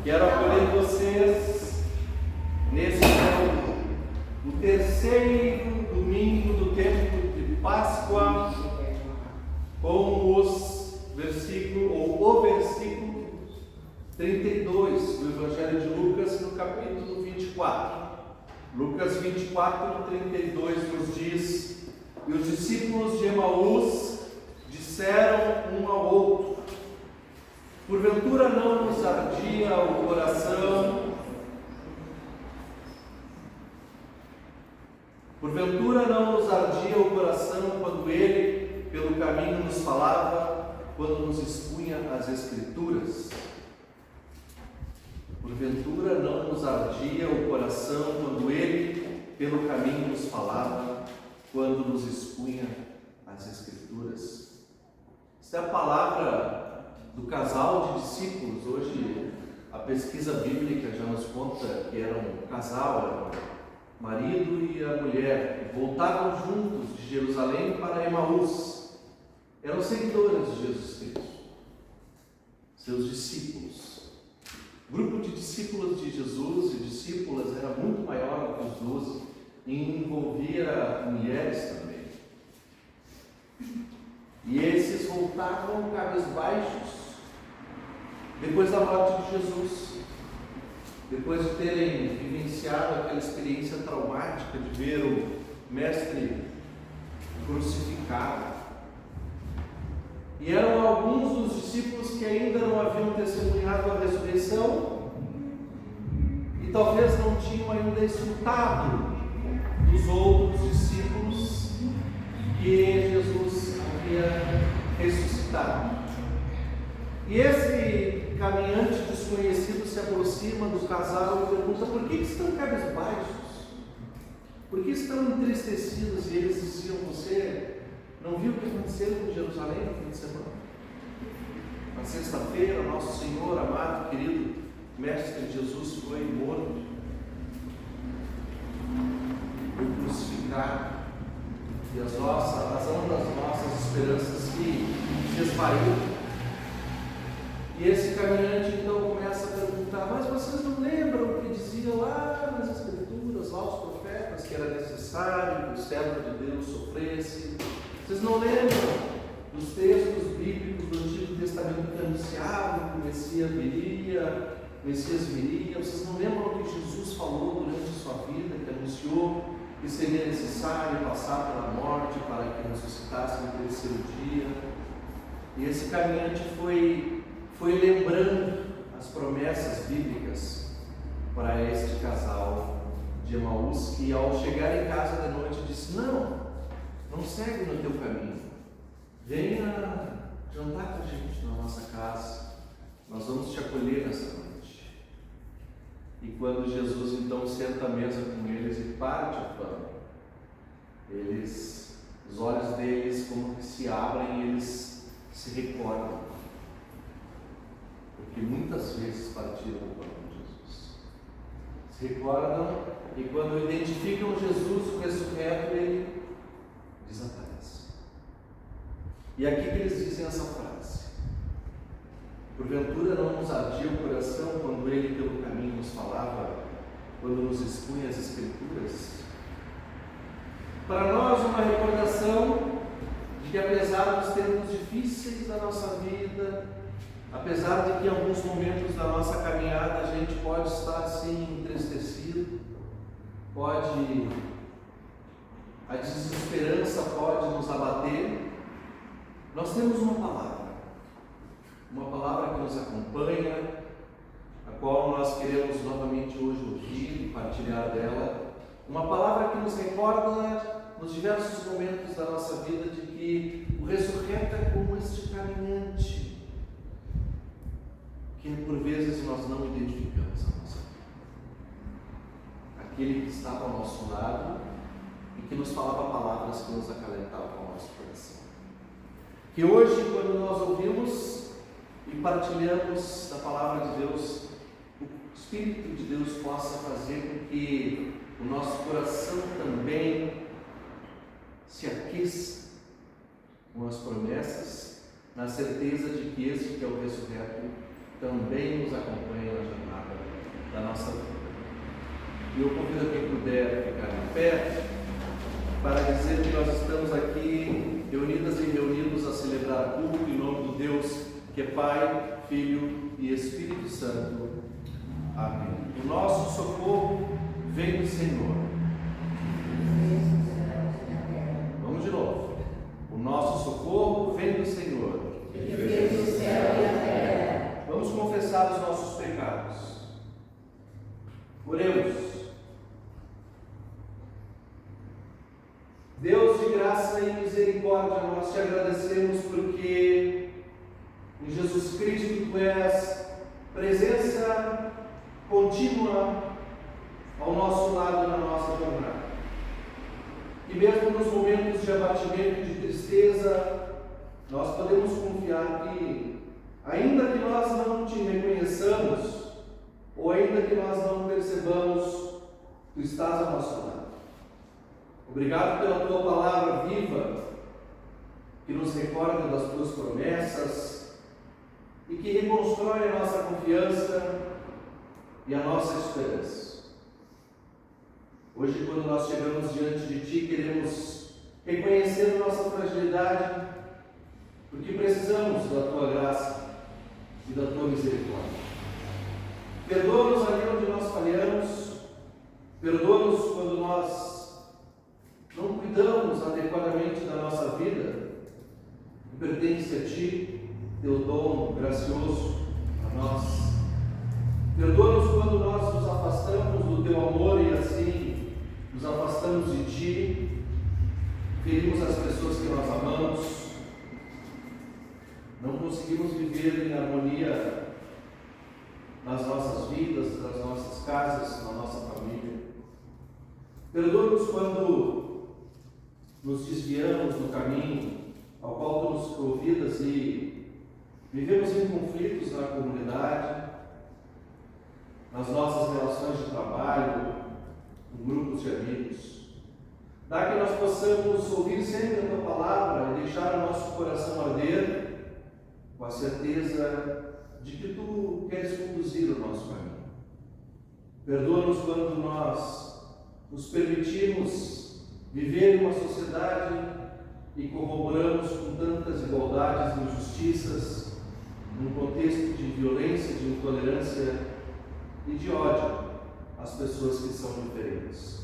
Quero acolher vocês nesse o terceiro domingo do tempo de Páscoa, com os versículos, ou o versículo 32 do Evangelho de Lucas, no capítulo 24. Lucas 24, 32 nos diz: e os discípulos de Emaús disseram um ao outro: porventura não nos ardia o coração? Porventura não nos ardia o coração quando ele, pelo caminho, nos falava, quando nos expunha as Escrituras? Porventura não nos ardia o coração quando ele, pelo caminho, nos falava, quando nos expunha as Escrituras? Esta é a palavra do casal de discípulos. Hoje a pesquisa bíblica já nos conta que era um casal, era o marido e a mulher, que voltavam juntos de Jerusalém para Emaús. Eram seguidores de Jesus Cristo, seus discípulos. O grupo de discípulos de Jesus e discípulas era muito maior do que os 12 e envolvia mulheres também. E esses voltavam cabisbaixos depois da morte de Jesus, depois de terem vivenciado aquela experiência traumática de ver o Mestre crucificado. E eram alguns dos discípulos que ainda não haviam testemunhado a ressurreição e talvez não tinham ainda escutado dos outros discípulos que Jesus havia ressuscitado. E esse caminhante desconhecido se aproxima do casal e pergunta: por que estão cabisbaixos? Por que estão entristecidos? E eles diziam: você não viu o que aconteceu em Jerusalém no fim de semana? Na sexta-feira, nosso Senhor amado, querido Mestre Jesus foi morto, foi crucificado, e a razão das nossas esperanças se esvaiu. E esse caminhante então começa a perguntar: mas vocês não lembram o que dizia lá nas Escrituras, lá os profetas, que era necessário que o servo de Deus sofresse? Vocês não lembram dos textos bíblicos do Antigo Testamento que anunciavam que o Messias viria? Vocês não lembram o que Jesus falou durante a sua vida, que anunciou que seria necessário passar pela morte para que ressuscitasse no terceiro dia? E esse caminhante foi lembrando as promessas bíblicas para este casal de Emaús, que ao chegar em casa de noite disse: não segue no teu caminho, venha jantar com a gente na nossa casa, nós vamos te acolher nessa noite. E quando Jesus então senta à mesa com eles e parte o pão, os olhos deles como que se abrem e eles se recordam, porque muitas vezes partiram o pão de Jesus. Se recordam, e quando identificam Jesus, o ressurreto, ele desaparece. E aqui que eles dizem essa frase: porventura não nos ardia o coração quando ele pelo caminho nos falava, quando nos expunha as Escrituras? Para nós, uma recordação de que, apesar dos tempos difíceis da nossa vida, apesar de que em alguns momentos da nossa caminhada a gente pode estar assim entristecido, a desesperança pode nos abater, Nós temos uma palavra que nos acompanha, a qual nós queremos novamente hoje ouvir e partilhar dela, uma palavra que nos recorda nos diversos momentos da nossa vida de que o ressurreto é como este caminhante, que por vezes nós não identificamos a nossa vida. Aquele que estava ao nosso lado e que nos falava palavras que nos acalentavam ao nosso coração. Que hoje, quando nós ouvimos e partilhamos da palavra de Deus, o Espírito de Deus possa fazer com que o nosso coração também se aqueça com as promessas, na certeza de que esse que é o ressurreto também nos acompanha na jornada da nossa vida. E eu convido quem puder ficar em pé para dizer que nós estamos aqui reunidas e reunidos a celebrar culto em nome do Deus que é Pai, Filho e Espírito Santo. Amém. O nosso socorro vem do Senhor. Vamos de novo. O nosso socorro vem do Senhor, que fez o céu e a terra. Vamos confessar os nossos pecados. Oremos. Deus de graça e misericórdia, nós te agradecemos porque em Jesus Cristo tu és presença contínua ao nosso lado na nossa jornada. E mesmo nos momentos de abatimento e de tristeza, nós podemos confiar que, ainda que nós não te reconheçamos, ou ainda que nós não percebamos, tu estás ao nosso lado. Obrigado pela tua palavra viva, que nos recorda das tuas promessas e que reconstrói a nossa confiança e a nossa esperança. Hoje, quando nós chegamos diante de ti, queremos reconhecer a nossa fragilidade, porque precisamos da tua graça e da tua misericórdia. Perdoa-nos ali onde nós falhamos, perdoa-nos quando nós não cuidamos adequadamente da nossa vida, que pertence a ti, teu dom gracioso a nós. Perdoa-nos quando nós nos afastamos do teu amor e assim nos afastamos de ti, ferimos as pessoas que nós amamos, não conseguimos viver em harmonia nas nossas vidas, nas nossas casas, na nossa família. Perdoa-nos quando nos desviamos do caminho ao qual tu nos convidas e vivemos em conflitos na comunidade, nas nossas relações de trabalho, em grupos de amigos. Dá que nós possamos ouvir sempre a tua palavra e deixar o nosso coração arder com a certeza de que tu queres conduzir o nosso caminho. Perdoa-nos quando nós nos permitimos viver em uma sociedade e corroboramos com tantas igualdades e injustiças, num contexto de violência, de intolerância e de ódio às pessoas que são diferentes.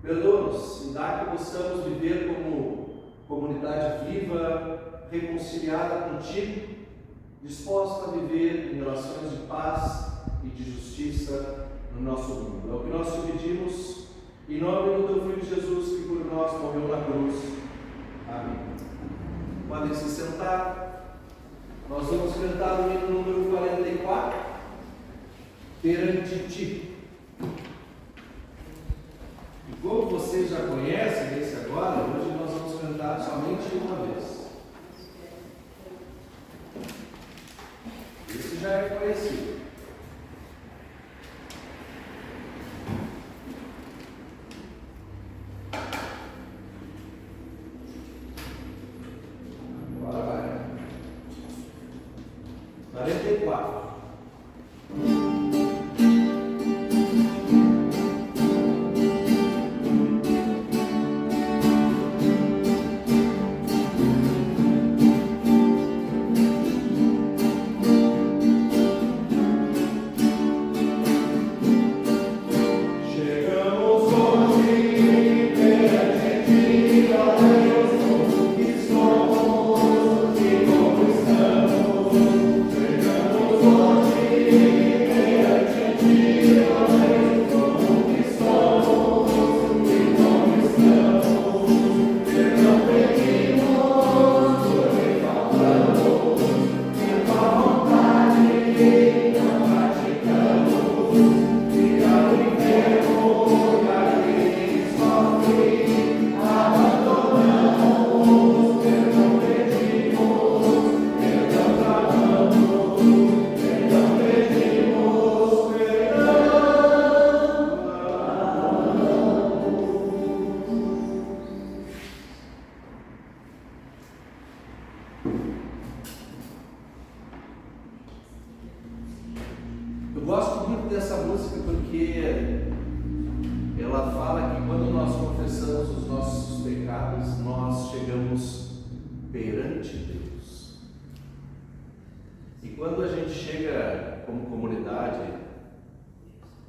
Perdoa-nos e dá que possamos viver como comunidade viva, reconciliada contigo, disposta a viver em relações de paz e de justiça no nosso mundo. É o que nós te pedimos, em nome do teu Filho Jesus, que por nós morreu na cruz. Amém. Podem se sentar. Nós vamos cantar o hino número 44, Perante Ti. E como vocês já conhecem esse agora, hoje nós vamos cantar somente uma vez. Esse já é conhecido. Agora vai. 44. Chegamos hoje perante ti, ó Deus, que somos dessa música porque ela fala que quando nós confessamos os nossos pecados, nós chegamos perante Deus. E quando a gente chega como comunidade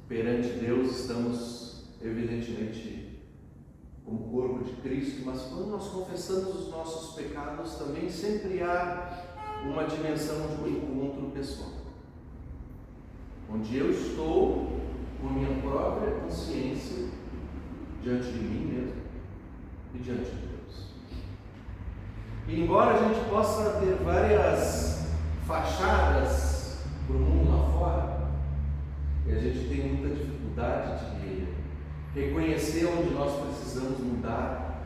perante Deus, estamos evidentemente como corpo de Cristo, mas quando nós confessamos os nossos pecados, também sempre há uma dimensão de um encontro pessoal, onde eu estou com minha própria consciência diante de mim mesmo e diante de Deus. E embora a gente possa ter várias fachadas para o mundo lá fora, e a gente tem muita dificuldade de reconhecer onde nós precisamos mudar,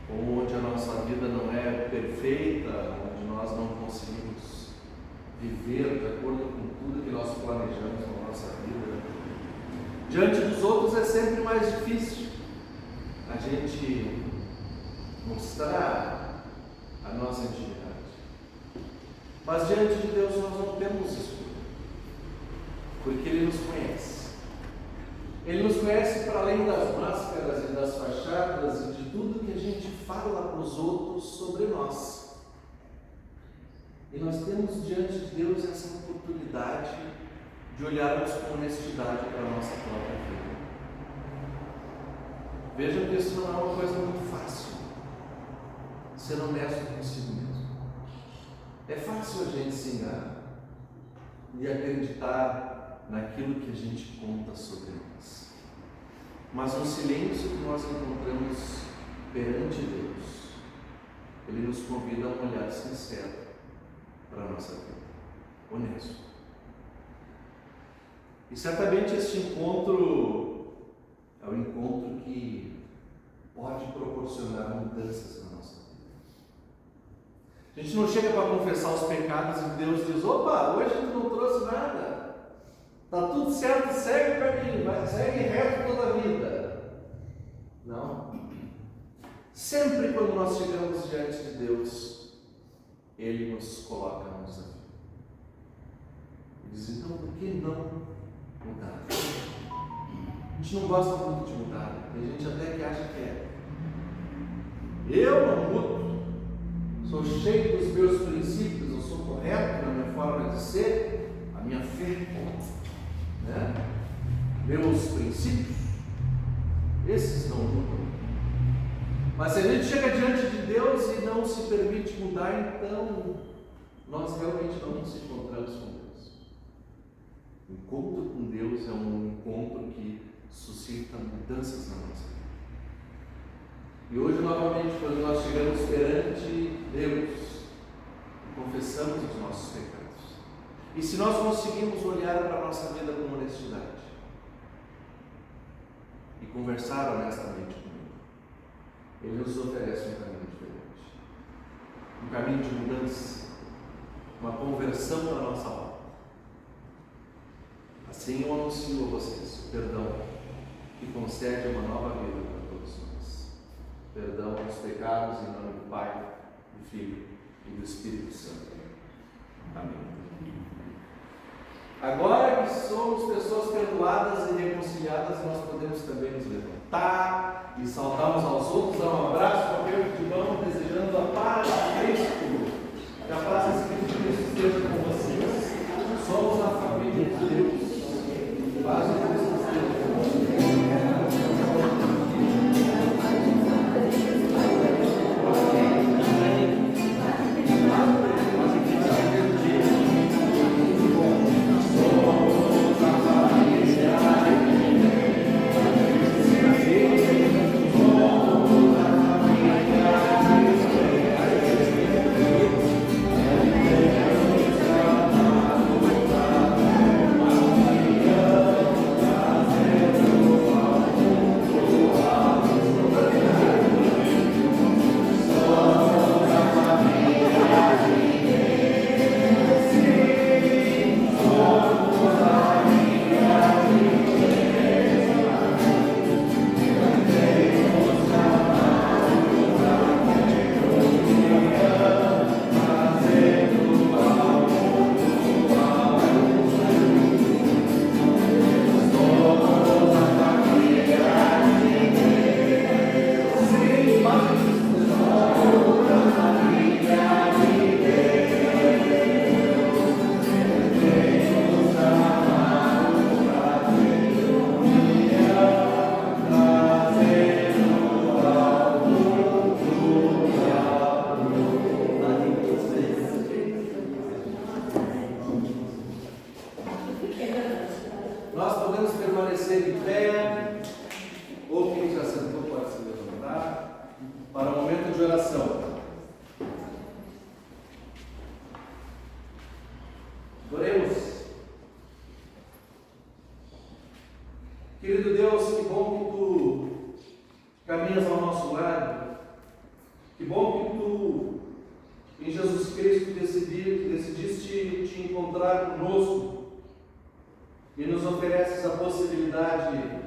ou onde a nossa vida não é perfeita, onde nós não conseguimos viver de acordo com tudo que nós planejamos na nossa vida. Diante dos outros é sempre mais difícil a gente mostrar a nossa intimidade. Mas diante de Deus nós não temos escolha, porque Ele nos conhece. Ele nos conhece para além das máscaras e das fachadas e de tudo que a gente fala para os outros sobre nós. E nós temos diante de Deus essa oportunidade de olharmos com honestidade para a nossa própria vida. Vejam que isso não é uma coisa muito fácil, ser honesto consigo mesmo. É fácil a gente se enganar e acreditar naquilo que a gente conta sobre nós. Mas no silêncio que nós encontramos perante Deus, Ele nos convida a um olhar sincero para a nossa vida, honesto. E certamente este encontro é um encontro que pode proporcionar mudanças na nossa vida. A gente não chega para confessar os pecados e Deus diz: opa, hoje tu não trouxe nada. Está tudo certo, segue o caminho, mas segue reto toda a vida. Não. Sempre quando nós chegamos diante de Deus, Ele nos coloca no desafio. Ele diz: então por que não mudar? A gente não gosta muito de mudar. Tem gente até que acha que é. Eu não mudo. Sou cheio dos meus princípios, eu sou correto na minha forma de ser, a minha fé. Meus princípios, esses não mudam. Mas se a gente chega diante de Deus e não se permite mudar, então nós realmente não nos encontramos com Deus. O encontro com Deus é um encontro que suscita mudanças na nossa vida. E hoje, novamente, quando nós chegamos perante Deus e confessamos os nossos pecados, e se nós conseguimos olhar para a nossa vida com honestidade e conversar honestamente com Ele, Ele nos oferece um caminho diferente, um caminho de mudança, uma conversão na nossa alma. Assim eu anuncio a vocês o perdão que concede uma nova vida para todos nós. Perdão dos pecados em nome do Pai, do Filho e do Espírito Santo. Amém. Agora que somos pessoas perdoadas e reconciliadas, nós podemos também nos levantar e saudar uns aos outros, dar um abraço, um aperto de mão, desejando a paz de Cristo. Que a paz do Espírito de Cristo esteja com vocês. Somos a família de Deus. Paz de Cristo esteja com vocês. oração. Oremos. Querido Deus, que bom que Tu caminhas ao nosso lado. Que bom que Tu, em Jesus Cristo, decidiste te encontrar conosco e nos ofereces a possibilidade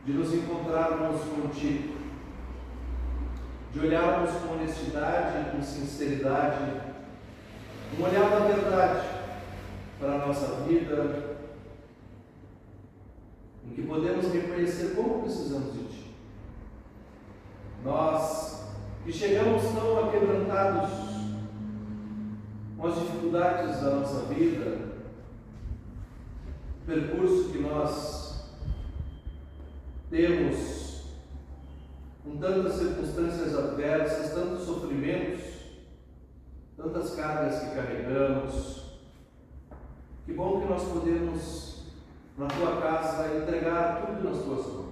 de nos encontrarmos contigo, de olharmos com honestidade, com sinceridade, um olhar da verdade para a nossa vida, em que podemos reconhecer como precisamos de Ti. Nós que chegamos tão aquebrantados com as dificuldades da nossa vida, o percurso que nós temos, com tantas circunstâncias adversas, tantos sofrimentos, tantas cargas que carregamos. Que bom que nós podemos, na Tua casa, entregar tudo nas Tuas mãos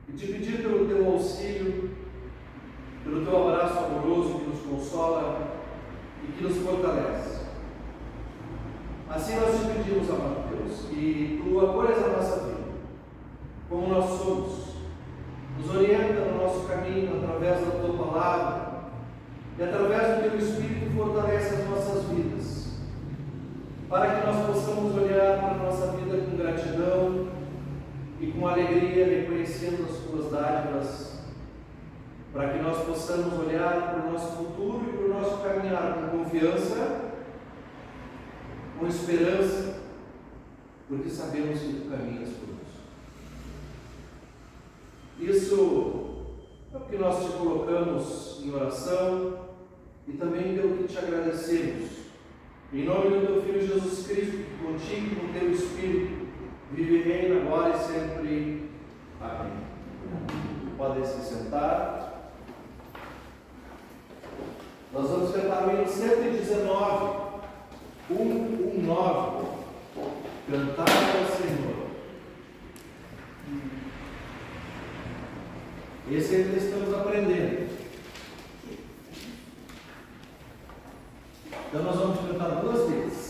e te pedir pelo Teu auxílio, pelo Teu abraço amoroso que nos consola e que nos fortalece. Assim nós te pedimos, amado Deus, que Tu acolhas a nossa vida como nós somos, nos orienta no nosso caminho através da Tua palavra e através do Teu Espírito fortalece as nossas vidas, para que nós possamos olhar para a nossa vida com gratidão e com alegria, reconhecendo as Tuas dádivas, para que nós possamos olhar para o nosso futuro e para o nosso caminhar com confiança, com esperança, porque sabemos que Tu caminhas conosco. Isso é o que nós te colocamos em oração e também pelo que te agradecemos. Em nome do Teu Filho Jesus Cristo, que contigo e com Teu Espírito vive e reina agora e sempre. Amém. Podem se sentar. Nós vamos cantar o hino 119, 119. Cantar ao Senhor. Esse ainda estamos aprendendo. Então nós vamos cantar duas vezes.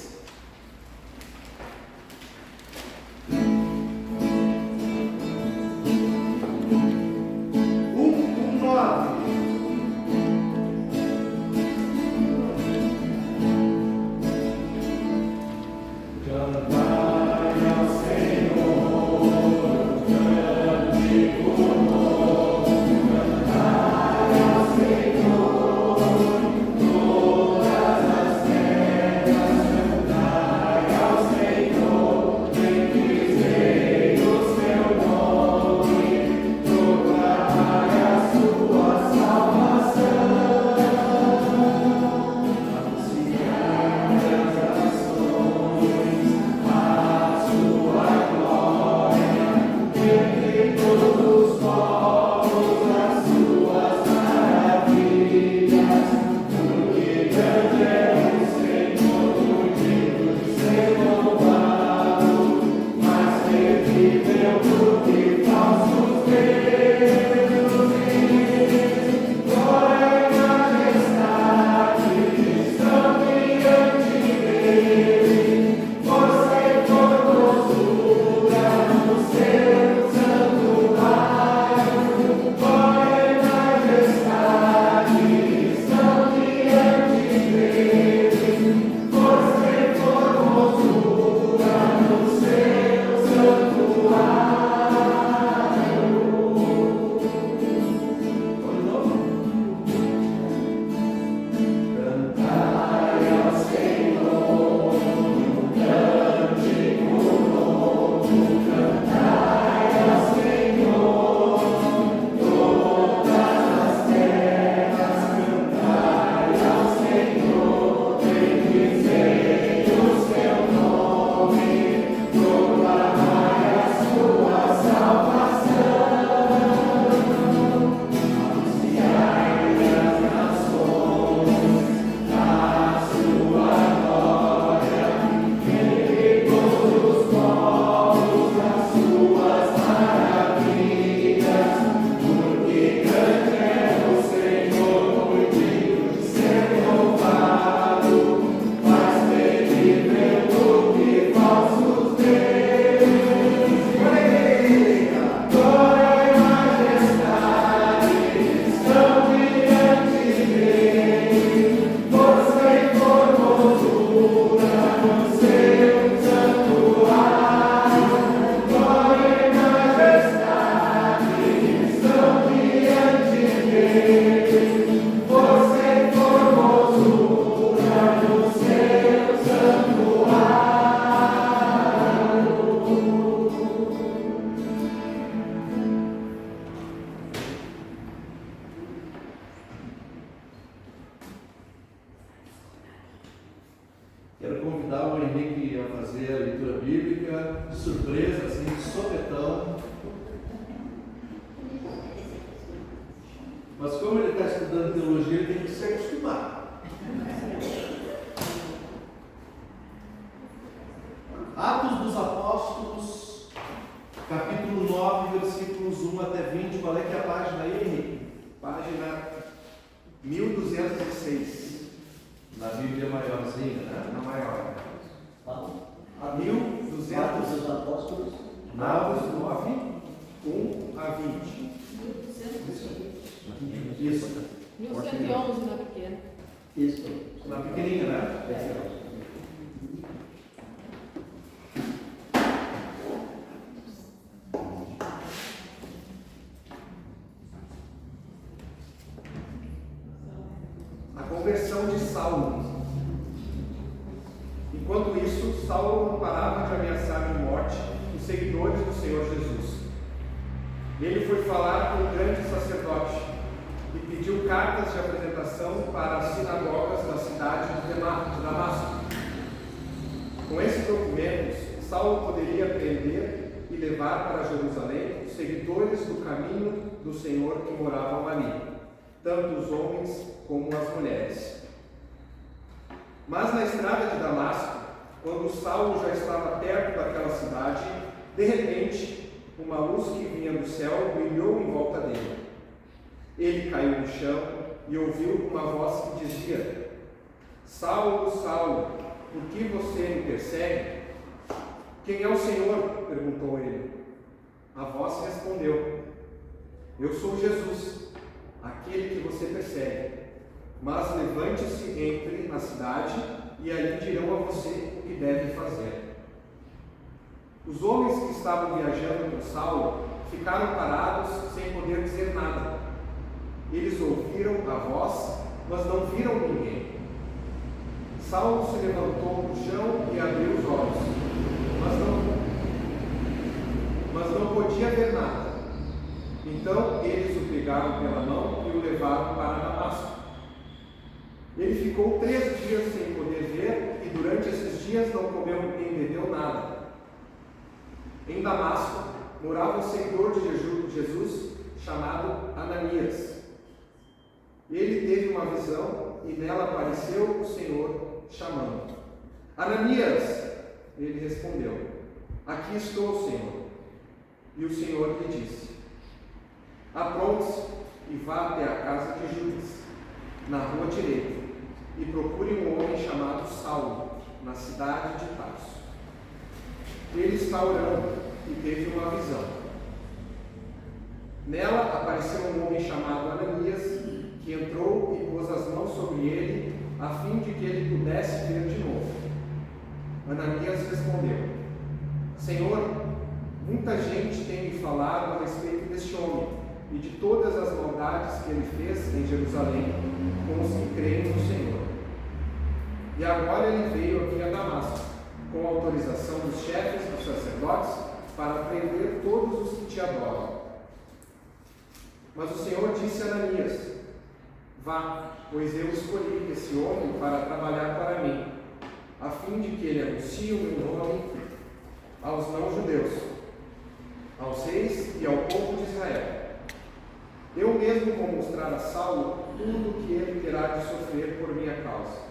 Todas as Quero convidar o Henrique a fazer a leitura bíblica, de surpresa, assim, de sopetão. Mas como ele está estudando teologia, ele tem que se acostumar. Atos dos Apóstolos, capítulo 9, versículos 1 até 20. Qual é que é a página aí, Henrique? Página 1206. Na Bíblia maiorzinha, né? Na maior. A 1200. Atos dos Apóstolos. Atos 9, 1 a 20. Isso. 1111 na pequena. Isso. Na pequenininha, né? É. A conversão de Saulo. Enquanto isso, Saulo não parava de ameaçar de morte os seguidores do Senhor Jesus. Ele foi falar com o grande sacerdote e pediu cartas de apresentação para as sinagogas da cidade de Damasco. Com esses documentos, Saulo poderia prender e levar para Jerusalém os seguidores do caminho do Senhor que moravam ali, tanto os homens como as mulheres. Mas na estrada de Damasco, quando Saulo já estava perto daquela cidade, de repente, uma luz que vinha do céu brilhou em volta dele. Ele caiu no chão e ouviu uma voz que dizia: Saulo, Saulo, por que você me persegue? Quem é o Senhor? Perguntou ele. A voz respondeu: Eu sou Jesus, aquele que você persegue. Mas levante-se, entre na cidade e ali dirão a você o que deve fazer. Os homens que estavam viajando com Saulo ficaram parados sem poder dizer nada. Eles ouviram a voz, mas não viram ninguém. Saulo se levantou do chão e abriu os olhos, mas não podia ver nada. Então eles o pegaram pela mão e o levaram para Damasco. Ele ficou 3 dias sem poder ver e durante esses dias não comeu nem bebeu nada. Em Damasco morava um seguidor de Jesus chamado Ananias. Ele teve uma visão e nela apareceu o Senhor chamando: Ananias! Ele respondeu: Aqui estou, Senhor. E o Senhor lhe disse: Apronte-se e vá até a casa de Judas, na rua direita, e procure um homem chamado Saulo, na cidade de Tarso. Ele está orando e teve uma visão. Nela apareceu um homem chamado Ananias, que entrou e pôs as mãos sobre ele, a fim de que ele pudesse ver de novo. Ananias respondeu: Senhor, muita gente tem me falado a respeito deste homem e de todas as maldades que ele fez em Jerusalém com os que creem no Senhor. E agora ele veio aqui a Damasco, com autorização dos chefes dos sacerdotes, para prender todos os que te adoram. Mas o Senhor disse a Ananias: Vá, pois eu escolhi esse homem para trabalhar para mim, a fim de que ele anuncie o meu nome aos não-judeus, aos reis e ao povo de Israel. Eu mesmo vou mostrar a Saulo tudo o que ele terá de sofrer por minha causa.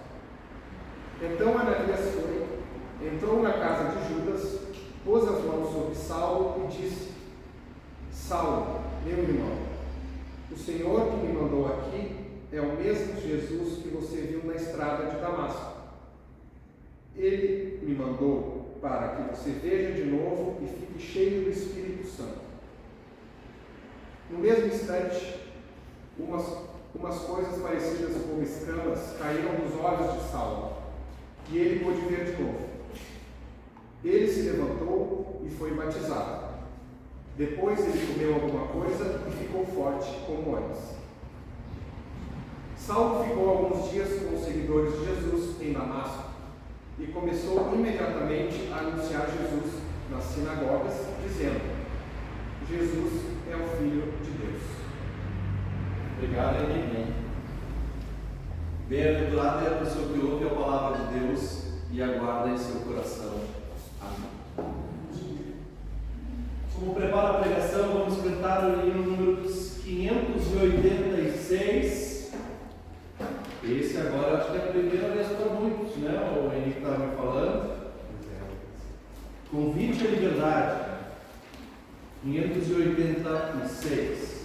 Então Ananias foi, entrou na casa de Judas, pôs as mãos sobre Saulo e disse: Saulo, meu irmão, o Senhor que me mandou aqui é o mesmo Jesus que você viu na estrada de Damasco. Ele me mandou para que você veja de novo e fique cheio do Espírito Santo. No mesmo instante, umas coisas parecidas com escamas caíram dos olhos de Saulo, e ele pôde ver de novo. Ele se levantou e foi batizado. Depois ele comeu alguma coisa e ficou forte como antes. Saulo ficou alguns dias com os seguidores de Jesus em Damasco e começou imediatamente a anunciar Jesus nas sinagogas, dizendo: Jesus é o Filho de Deus. Obrigado, Henrique. Bem-aventurado é a pessoa que ouve a palavra de Deus e aguarda em seu coração. Amém. Como prepara a pregação, vamos cantar o hino número 586. Esse agora acho que é a primeira vez para muitos, né? O Henrique estava me falando. Convite à liberdade. 586.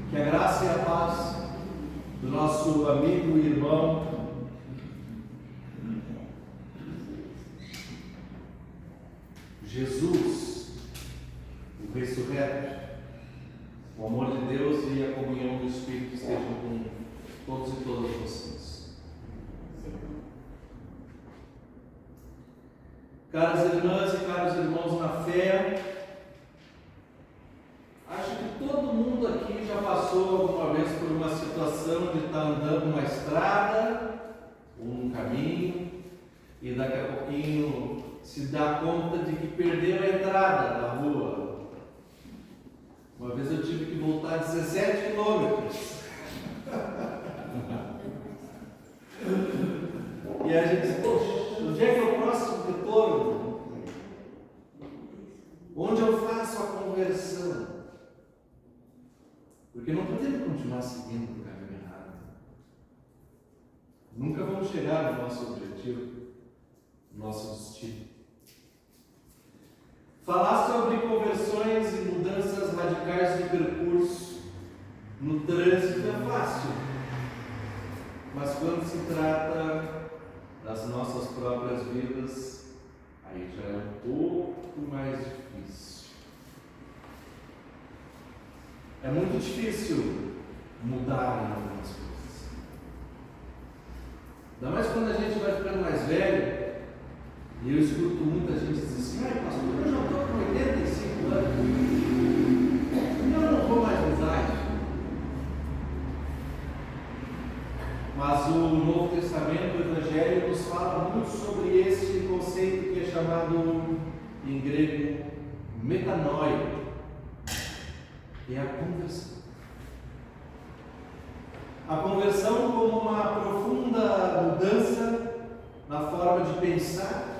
Que a graça e a paz do nosso amigo e irmão Jesus, o ressurreto, o amor de Deus e a comunhão do Espírito estejam com todos e todas vocês. Caras irmãs e caros irmãos na fé, acho que todo mundo aqui já passou alguma vez por uma situação de estar andando uma estrada, um caminho, e daqui a pouquinho se dá conta de que perdeu a entrada da rua. Uma vez eu tive que voltar 17 quilômetros. E a gente diz, poxa, onde é que é o próximo retorno? Onde eu faço a conversão? Porque não podemos continuar seguindo o caminho errado. Nunca vamos chegar no nosso objetivo, no nosso destino. Falar sobre conversões e mudanças radicais de percurso no trânsito é fácil, mas quando se trata das nossas próprias vidas, aí já é um pouco mais difícil. É muito difícil mudar em algumas coisas. Ainda mais quando a gente vai ficando mais velho. E eu escuto muita gente dizer assim, pastor, eu já estou com 85 anos, eu não vou mais mudar. Mas o Novo Testamento, o Evangelho, nos fala muito sobre esse conceito que é chamado em grego metanoia, que é a conversão. A conversão como uma profunda mudança na forma de pensar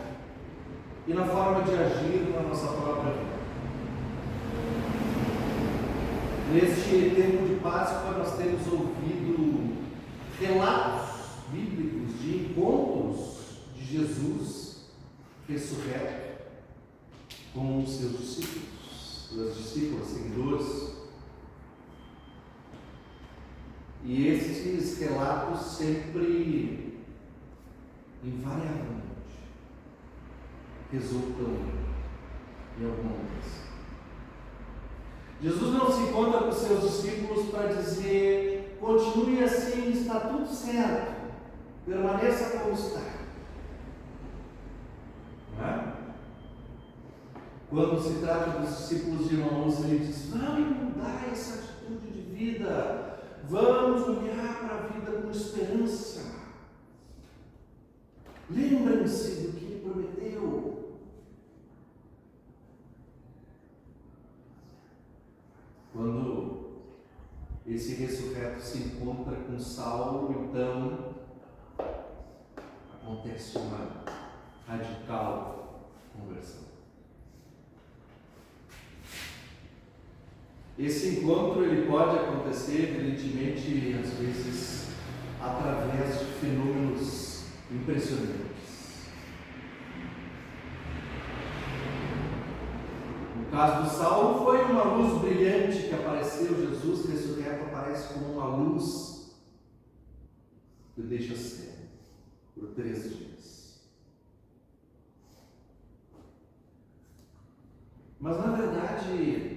e na forma de agir na nossa própria vida. Neste tempo de Páscoa, nós temos ouvido relatos bíblicos de encontros de Jesus ressurreto com os seus discípulos, suas discípulas, seguidores. E esses relatos sempre, invariavelmente, resultam em alguma mudança. Jesus não se encontra com seus discípulos para dizer, continue assim, está tudo certo, permaneça como está. Não é? Quando se trata dos discípulos de Emaús, ele diz, vamos mudar essa atitude de vida, vamos olhar para a vida com esperança. Lembrem-se do que ele prometeu. Quando esse ressurreto se encontra com Saulo, então acontece uma radical conversão. Esse encontro ele pode acontecer, evidentemente, às vezes, através de fenômenos impressionantes. No caso do Saulo, foi uma luz brilhante que apareceu. Jesus ressurreto aparece como uma luz que o deixa cego por 3 dias. Mas, na verdade,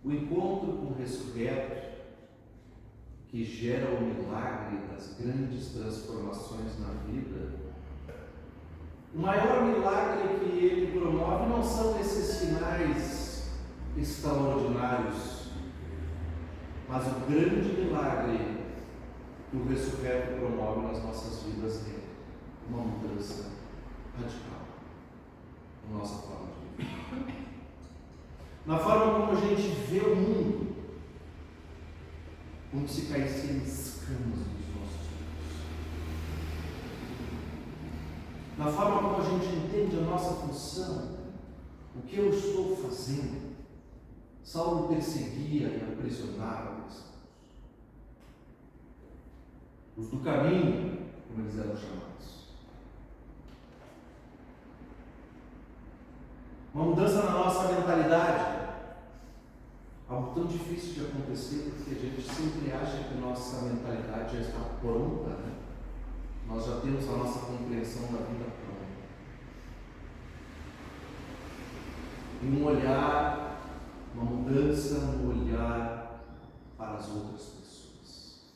o encontro com o ressurreto, que gera o milagre das grandes transformações na vida, o maior milagre que ele promove não são esses sinais extraordinários, mas o grande milagre que o ressurreto promove nas nossas vidas é uma mudança radical na nossa forma de viver. Na forma como a gente vê o mundo, como se caíssem escamas dos nossos olhos. Na forma como a gente entende a nossa função, o que eu estou fazendo. Saulo perseguia e aprisionava cristãos. Os do caminho, como eles eram chamados. Uma mudança na nossa mentalidade. Algo tão difícil de acontecer, porque a gente sempre acha que nossa mentalidade já está pronta, né? Nós já temos a nossa compreensão da vida pronta. E um olhar, uma mudança no olhar para as outras pessoas.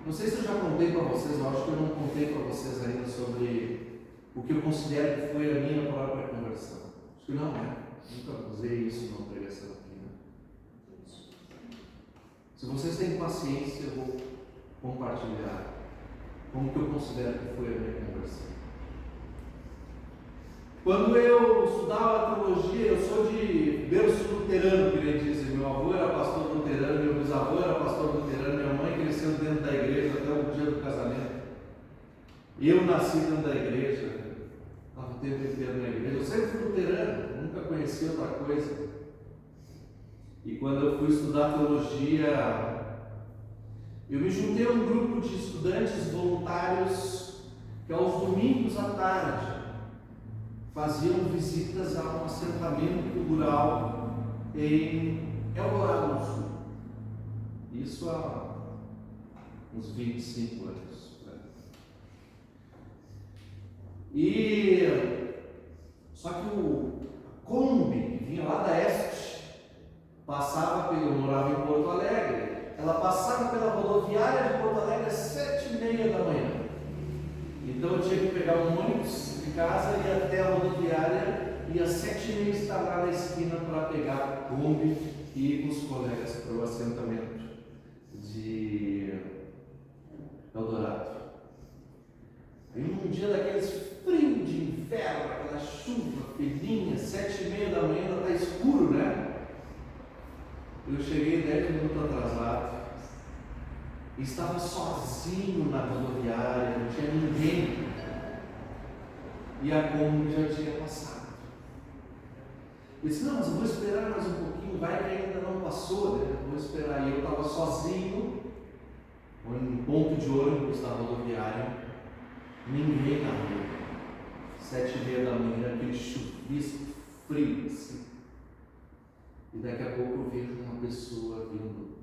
Não sei se eu já contei para vocês, eu acho que eu não contei para vocês ainda sobre o que eu considero que foi a minha própria conversão. Acho que não, né? Nunca usei isso numa pregação aqui, né? Se vocês têm paciência, eu vou compartilhar como que eu considero que foi a minha conversão. Quando eu estudava teologia, eu sou de berço luterano, que ele diz. Meu avô era pastor luterano, meu bisavô era pastor luterano, minha mãe Eu nasci dentro da igreja, estava o tempo inteiro na igreja. Eu sempre fui luterano, nunca conheci outra coisa. E quando eu fui estudar teologia, eu me juntei a um grupo de estudantes voluntários que aos domingos à tarde faziam visitas a um assentamento rural em Eldorado do Sul. Isso há uns 25 anos. E só que a Kombi, que vinha lá da Este, passava pelo, eu morava em Porto Alegre, ela passava pela rodoviária de Porto Alegre às 7h30 da manhã. Então eu tinha que pegar um ônibus de casa e ir até a rodoviária e às 7h30 estar lá na esquina para pegar a Kombi e ir com os colegas para o assentamento de Eldorado. Aí um dia daqueles frio de inverno, aquela chuva fininha, 7h30 da manhã, ainda está escuro, né? Eu cheguei 10 minutos atrasado e estava sozinho na rodoviária, não tinha ninguém. E a Kombi já tinha passado. Eu disse, não, mas eu vou esperar mais um pouquinho, vai que ainda não passou, né? Eu vou esperar. E eu estava sozinho, no ponto de ônibus da rodoviária, ninguém na rua. 7h30 da manhã, aquele chuvisco frio assim. E daqui a pouco eu vejo uma pessoa vindo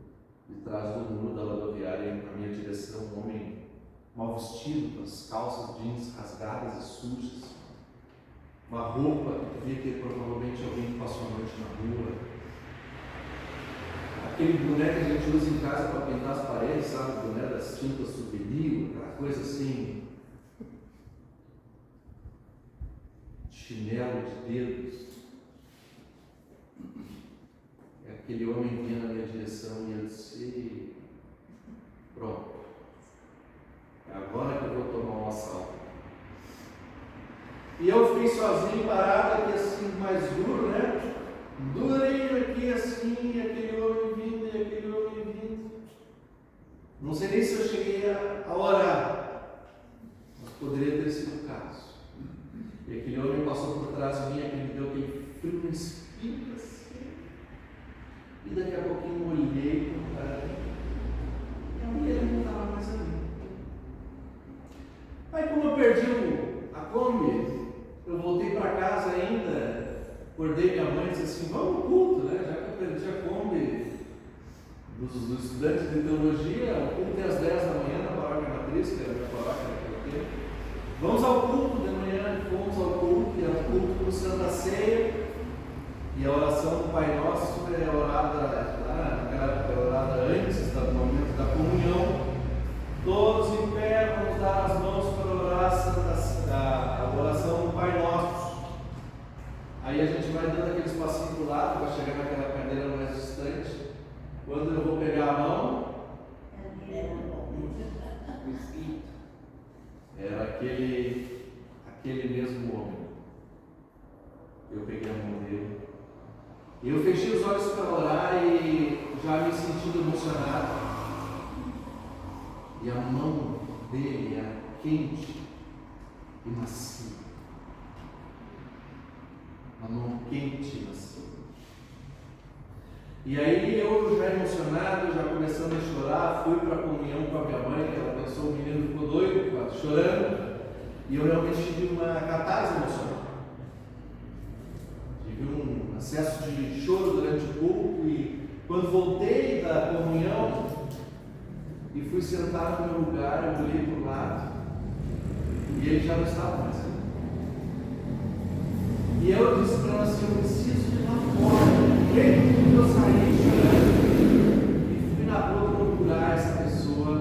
de trás do muro da rodoviária na minha direção, um homem mal vestido, com as calças jeans rasgadas e sujas, uma roupa que devia ter provavelmente alguém que passou a noite na rua, aquele boné que a gente usa em casa para pintar as paredes, sabe, o boné das tintas souvenir, aquela coisa assim, chinelo de dedos. Aquele homem vinha na minha direção e eu disse, pronto, é agora que eu vou tomar um assalto. E eu fiquei sozinho, parado aqui assim, mais duro, né? Durinho aqui assim, e aquele homem vindo, e aquele homem vindo. Não sei nem se eu cheguei a orar, mas poderia ter sido o caso. E aquele homem passou por trás de mim, aquele deu aquele frio na espinha assim. E daqui a pouquinho eu olhei para o cara e a mulher não estava mais ali. Aí como eu perdi a Kombi, eu voltei para casa ainda, acordei minha mãe e disse assim, vamos ao culto, né? Já que eu perdi a Kombi dos estudantes de teologia, o culto é às 10 da manhã na paróquia matriz, que era a minha paróquia naquele tempo. Vamos ao culto de manhã, fomos ao culto, e era o culto com Santa Ceia. E a oração do Pai Nosso é orada lá, naquela época é orada antes do momento da comunhão. Todos em pé, vamos dar as mãos para orar a oração do Pai Nosso. Aí a gente vai dando aquele espacinho para o lado para chegar naquela cadeira mais distante. Quando eu vou pegar a mão, o Espírito era aquele mesmo homem. Eu peguei a mão dele. Eu fechei os olhos para orar e já me sentindo emocionado. E a mão dele era quente e macia. A mão quente e macia. E aí eu já emocionado, já começando a chorar, fui para a comunhão com a minha mãe, que ela pensou, o menino ficou doido, chorando. E eu realmente tive uma catarse emocional. Tive um acesso de choro durante o culto e quando voltei da comunhão e fui sentar no meu lugar, eu olhei para o lado e ele já não estava mais ali. E eu disse para ela assim, eu preciso de uma forma. E aí eu saí chorando e fui na rua procurar essa pessoa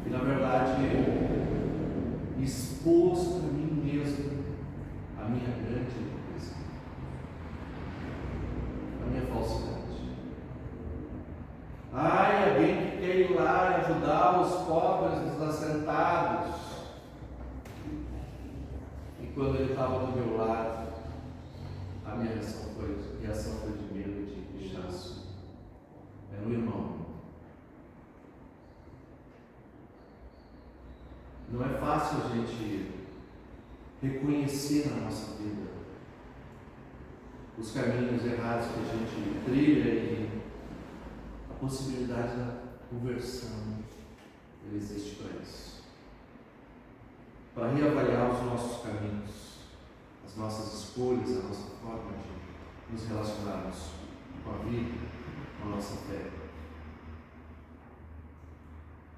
e na verdade expôs para mim mesmo a minha grande hipocrisia, a minha falsidade. Ai, alguém que quer ir lá ajudar os pobres, os assentados. E quando ele estava do meu lado, a minha reação foi de medo, de rechaço. Era um irmão. fácil a gente reconhecer na nossa vida os caminhos errados que a gente trilha e a possibilidade da conversão, ela existe para isso. Para reavaliar os nossos caminhos, as nossas escolhas, a nossa forma de nos relacionarmos com a vida, com a nossa fé.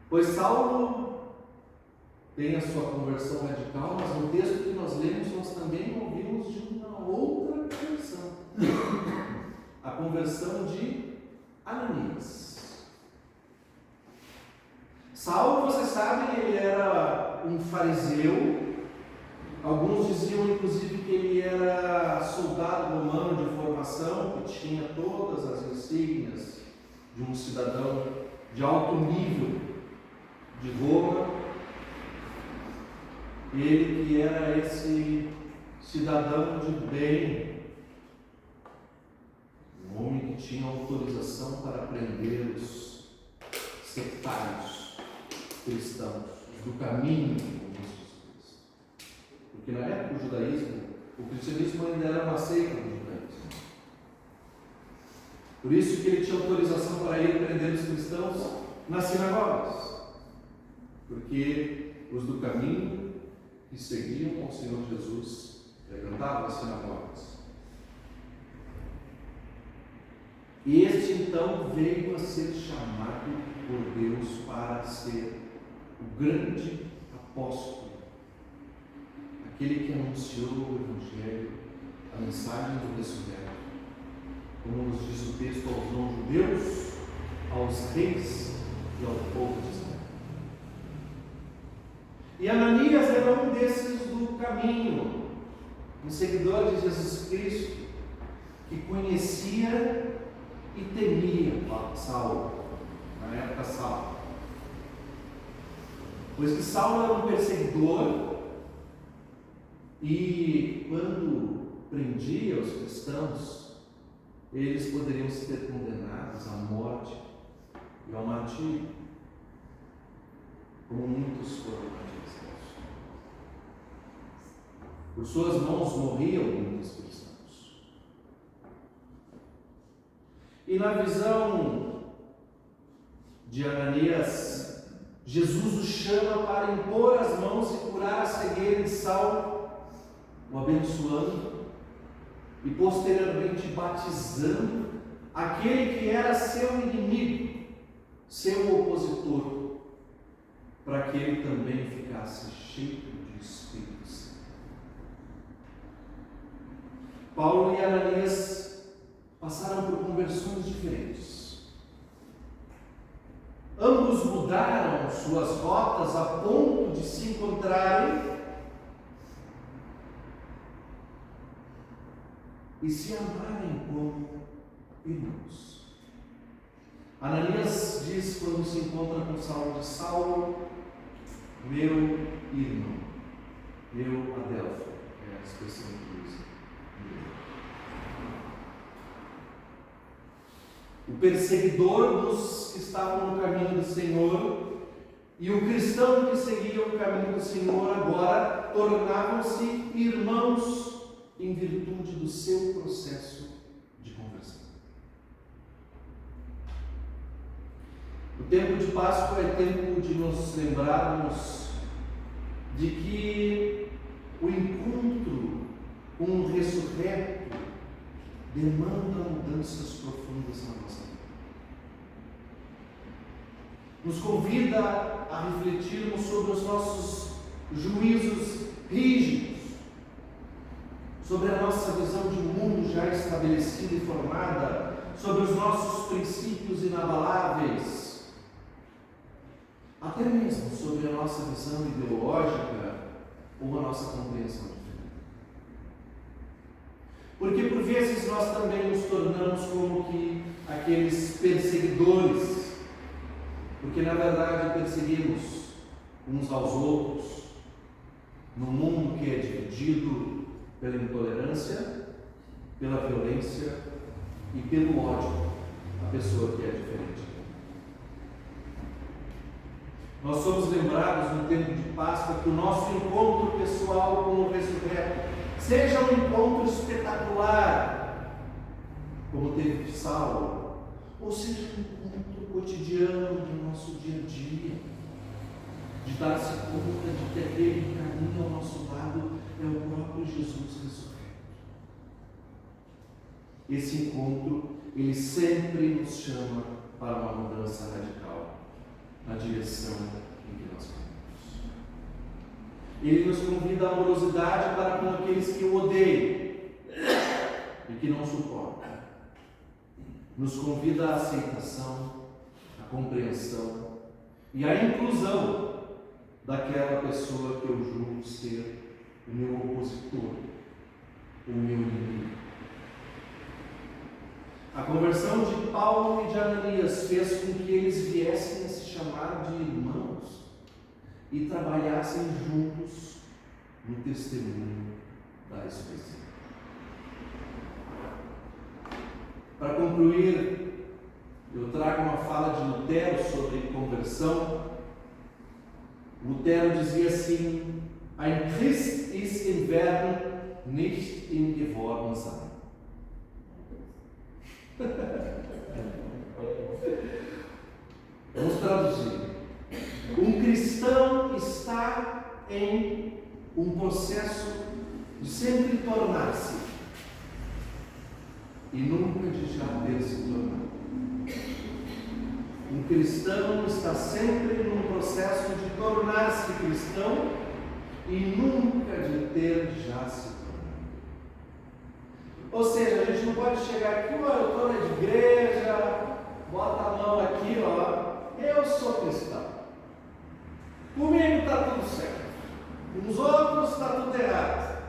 Pois Saulo tem a sua conversão radical, mas no texto que nós lemos, nós também ouvimos de uma outra conversão. A conversão de Ananias. Saulo, vocês sabem, ele era um fariseu. Alguns diziam, inclusive, que ele era soldado romano de formação, que tinha todas as insígnias de um cidadão de alto nível de Roma. Ele que era esse cidadão de bem, um homem que tinha autorização para prender os sectários cristãos, os do caminho, como diz. Porque na época do judaísmo, o cristianismo ainda era uma seita do judaísmo. Por isso que ele tinha autorização para ir prender os cristãos nas sinagogas. Porque os do caminho que seguiam ao Senhor Jesus frequentavam as sinagogas. E este então veio a ser chamado por Deus para ser o grande apóstolo, aquele que anunciou o Evangelho, a mensagem do ressurreto, como nos diz o texto, aos não-judeus, aos reis e ao povo de Israel. E Ananias era um desses do caminho, um seguidor de Jesus Cristo, que conhecia e temia Saulo, na época Saulo. Pois que Saulo era um perseguidor e quando prendia os cristãos, eles poderiam ser condenados à morte e ao martírio, como muitos foram martirizados. Por suas mãos morriam muitos cristãos. E na visão de Ananias, Jesus o chama para impor as mãos e curar a cegueira de Saulo, o abençoando e posteriormente batizando aquele que era seu inimigo, seu opositor, para que ele também ficasse cheio de Espírito Santo. Paulo e Ananias passaram por conversões diferentes. Ambos mudaram suas rotas a ponto de se encontrarem e se amarem como irmãos. Ananias diz quando se encontra com Saulo de Saulo, meu irmão, meu Adelfo, é a expressão que usa. O perseguidor dos que estavam no caminho do Senhor e o cristão que seguia o caminho do Senhor agora tornavam-se irmãos em virtude do seu processo de conversão. O tempo de Páscoa é tempo de nos lembrarmos de que o encontro com o ressurreto demanda mudanças profundas na nossa vida. Nos convida a refletirmos sobre os nossos juízos rígidos, sobre a nossa visão de mundo já estabelecida e formada, sobre os nossos princípios inabaláveis, até mesmo sobre a nossa visão ideológica ou a nossa compreensão de vida. Porque por vezes nós também nos tornamos como que aqueles perseguidores, porque na verdade perseguimos uns aos outros, num mundo que é dividido pela intolerância, pela violência e pelo ódio à pessoa que é diferente. Nós somos lembrados no tempo de Páscoa que o nosso encontro pessoal com o ressurreto seja um encontro espetacular, como teve de Saulo, ou seja um encontro cotidiano do nosso dia a dia, de dar-se conta de que aquele que caminha ao nosso lado é o próprio Jesus ressurreto. Esse encontro, ele sempre nos chama para uma mudança radical na direção em que nós caminhamos. Ele nos convida à amorosidade para com aqueles que o odeiam e que não suportam. Nos convida à aceitação, à compreensão e à inclusão daquela pessoa que eu julgo ser o meu opositor, o meu inimigo. A conversão de Paulo e de Ananias fez com que eles viessem a se chamar de irmãos e trabalhassem juntos no testemunho da ressurreição. Para concluir, eu trago uma fala de Lutero sobre conversão. Lutero dizia assim: Ein Christ ist im Werden, nicht im Gewordensein. Vamos traduzir. Um cristão está em um processo de sempre tornar-se e nunca de já ter se tornado. Um cristão está sempre num processo de tornar-se cristão e nunca de ter já se tornado. Ou seja, a gente não pode chegar aqui, eu estou na igreja, bota a mão aqui, eu sou cristão. Comigo está tudo certo. Com os outros está tudo errado.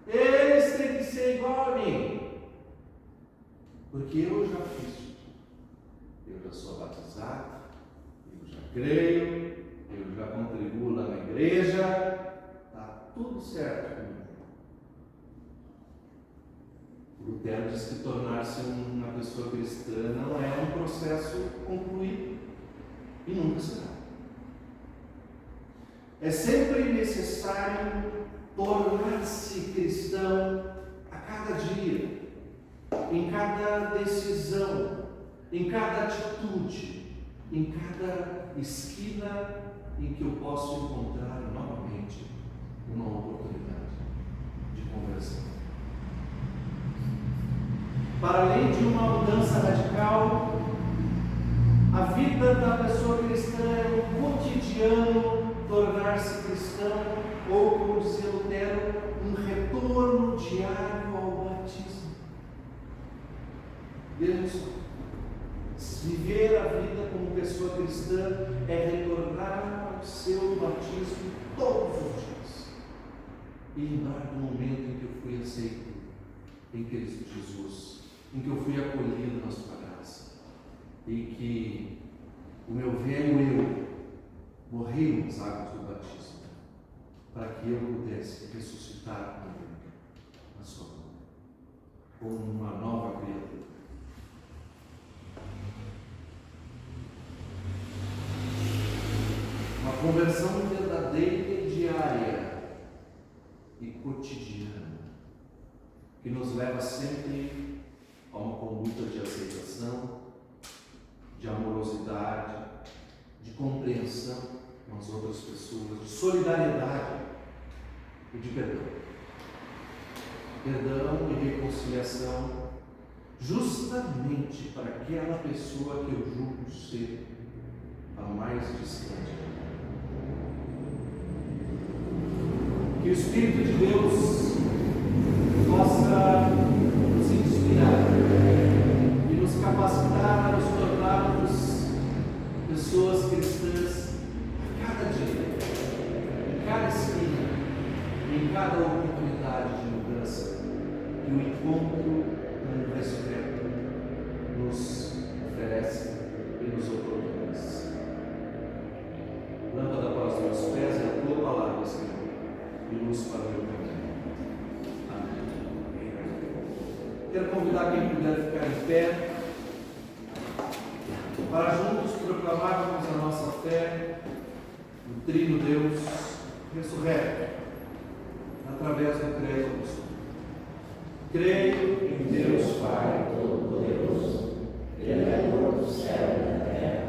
Eles têm que ser igual a mim. Porque eu já fiz tudo. Eu já sou batizado, eu já creio, eu já contribuo lá na igreja, está tudo certo comigo. Lutero diz que tornar-se uma pessoa cristã não é um processo concluído e nunca será. É sempre necessário tornar-se cristão a cada dia, em cada decisão, em cada atitude, em cada esquina em que eu posso encontrar novamente uma oportunidade de conversão. Para além de uma mudança radical, a vida da pessoa cristã é um cotidiano tornar-se cristão, ou, como dizia Lutero, um retorno diário ao batismo. Vejam só, viver a vida como pessoa cristã é retornar ao seu batismo todos os dias e lembrar do momento em que eu fui aceito em Cristo Jesus, em que eu fui acolhido na sua graça, e que o meu velho eu morreu nas águas do batismo, para que eu pudesse ressuscitar com ele na sua mão, como uma nova criatura. Uma conversão verdadeira e diária e cotidiana, que nos leva sempre a uma conduta de aceitação, de amorosidade, de compreensão com as outras pessoas, de solidariedade e de perdão. Perdão e reconciliação, justamente para aquela pessoa que eu julgo ser a mais distante. Que o Espírito de Deus possa nos inspirar e nos capacitar a nos tornarmos pessoas cristãs a cada dia, em cada esquina, em cada oportunidade de mudança que o encontro com o ressurreto nos oferece e nos oportuniza. Lâmpada para os meus pés é a tua palavra, Senhor, e luz para o meu caminho. Amém. Quero convidar quem puder ficar em pé para juntos proclamarmos a nossa fé o Trino Deus ressurreto, através do credo apostólico. Creio em Deus Pai Todo-Poderoso, Criador do céu e da terra,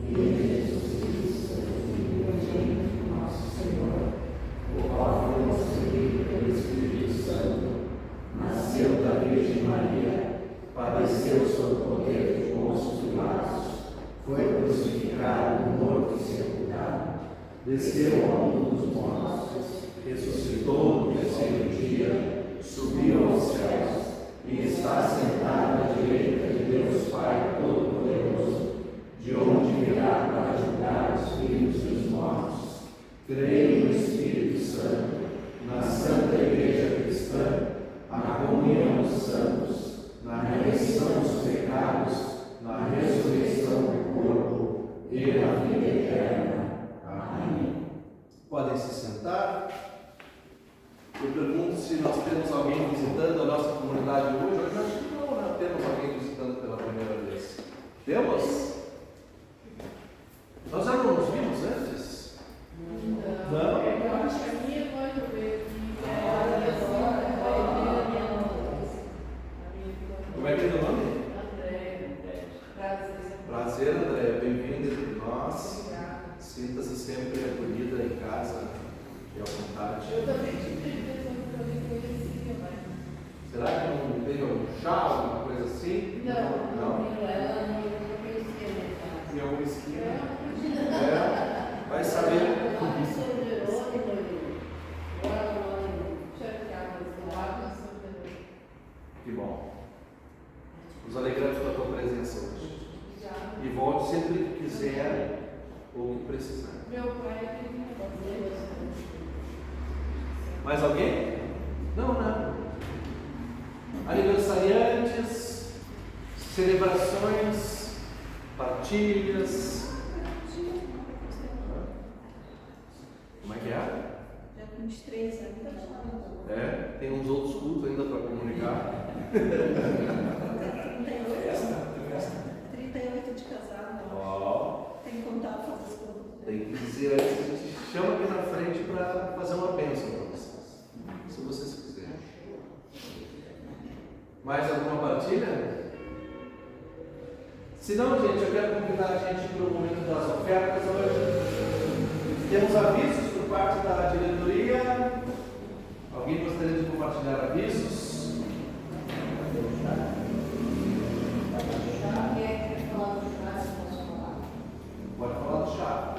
e em Jesus Cristo, Filho de nosso Senhor, o qual foi concebido pelo Espírito Santo, nasceu da Virgem Maria, padeceu sob o poder de Pôncio Pilatos, foi crucificado, morto e sepultado, desceu ao mundo dos mortos, ressuscitou no terceiro dia, subiu aos céus e está sentado à direita de Deus Pai Todo-Poderoso, de onde virá para julgar os vivos e os mortos. Creio no Espírito Santo, na Santa Igreja Cristã, na comunhão dos santos, na remissão dos pecados, na ressurreição do corpo e na vida eterna. Amém. Podem se sentar. Eu pergunto se nós temos alguém visitando a nossa comunidade hoje. Hoje acho que não temos alguém visitando pela primeira vez. Temos? Nós já não nos vimos antes? Não? Eu acho que a minha mãe eu vejo Como é que é o nome? André. Prazer, André. Bem-vindo entre nós. Sinta-se sempre acolhida em casa e à vontade. Eu também tive a impressão que eu nem conhecia, mas... Será que não teve algum chá, alguma coisa assim? Não. Ela não conhecia, né? Em alguma esquina? É. Vai saber. São Jerônimo, agora mora Que bom. Nos alegramos com a tua presença hoje. E volte sempre que quiser ou que precisar. Meu pai tem um negócio. Mais alguém? Não. Aniversariantes, celebrações, partilhas. Como é que é? Já com uns 3 anos. É, tem uns outros cultos ainda para comunicar. 38 de casado. Ó, Tem que contar, fazer as contas. tem que dizer antes, a gente chama aqui na frente para fazer uma bênção para vocês, se vocês quiserem. Mais alguma partilha? Se não, gente, eu quero convidar a gente para o momento das ofertas hoje. Temos avisos por parte da diretoria. Alguém gostaria de compartilhar avisos? Quem é que quer falar do chá? Posso falar? Pode falar do chá.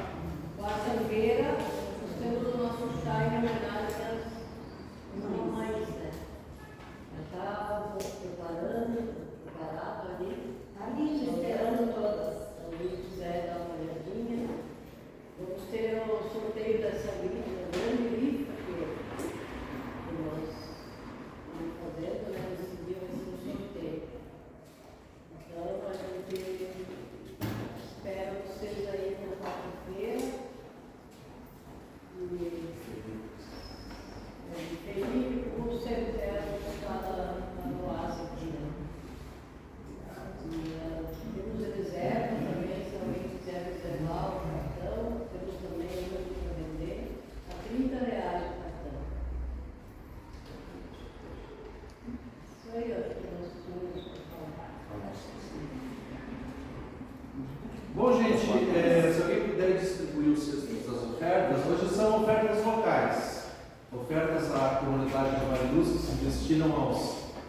Quarta-feira, nós temos o nosso chá em homenagem às mamães, né? Já está preparado ali, esperando todas. Se alguém quiser dar uma olhadinha. Vamos ter o sorteio dessa livra, grande rifa que nós estamos fazendo, né? Nesse dia vai ser um sorteio. Então, a gente espera vocês aí na quarta-feira. E Felipe, como sempre, está no oásis aqui, né? E temos reserva também, se alguém quiser reservar o cartão, temos também hoje para vender a R$30 o cartão. Isso aí, acho que nós tínhamos para falar. Bom, gente, se alguém puder distribuir os cestos das ofertas, hoje são ofertas locais, ofertas à comunidade de Mariluz que se destinam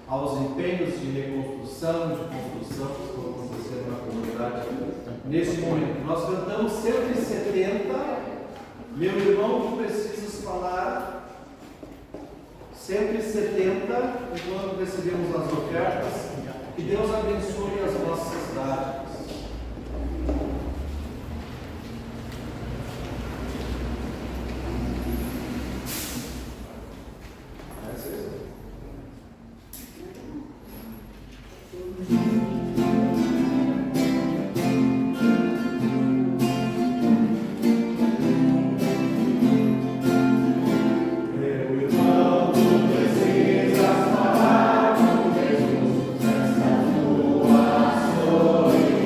aos empenhos de reconstrução, de construção que estão acontecendo na comunidade neste momento. Nós cantamos 170, meu irmão, tu precisas falar 170 enquanto recebemos as ofertas. Que Deus abençoe as nossas dádivas. Glória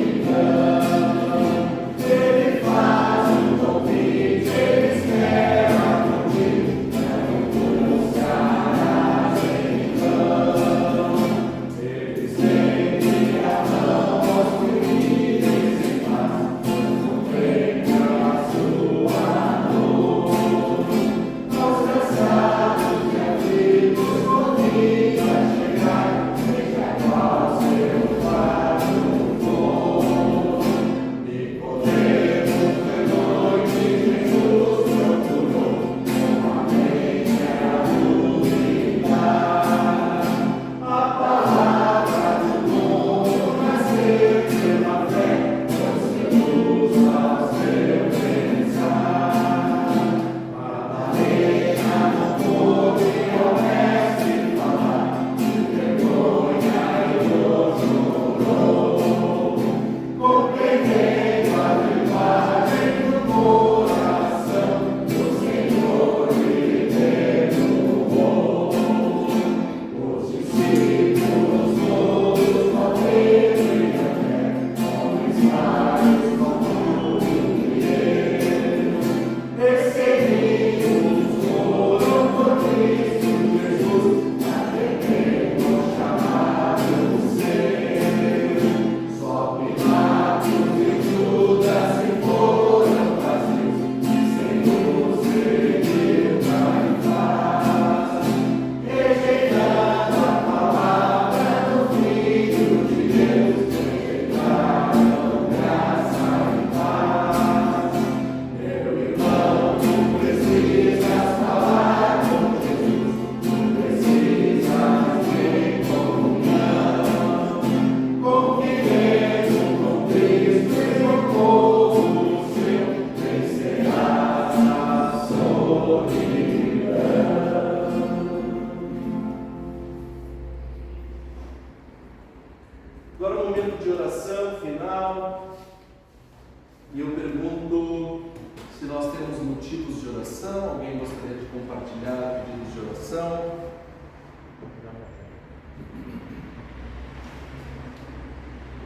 E eu pergunto se nós temos motivos de oração. Alguém gostaria de compartilhar pedidos de oração?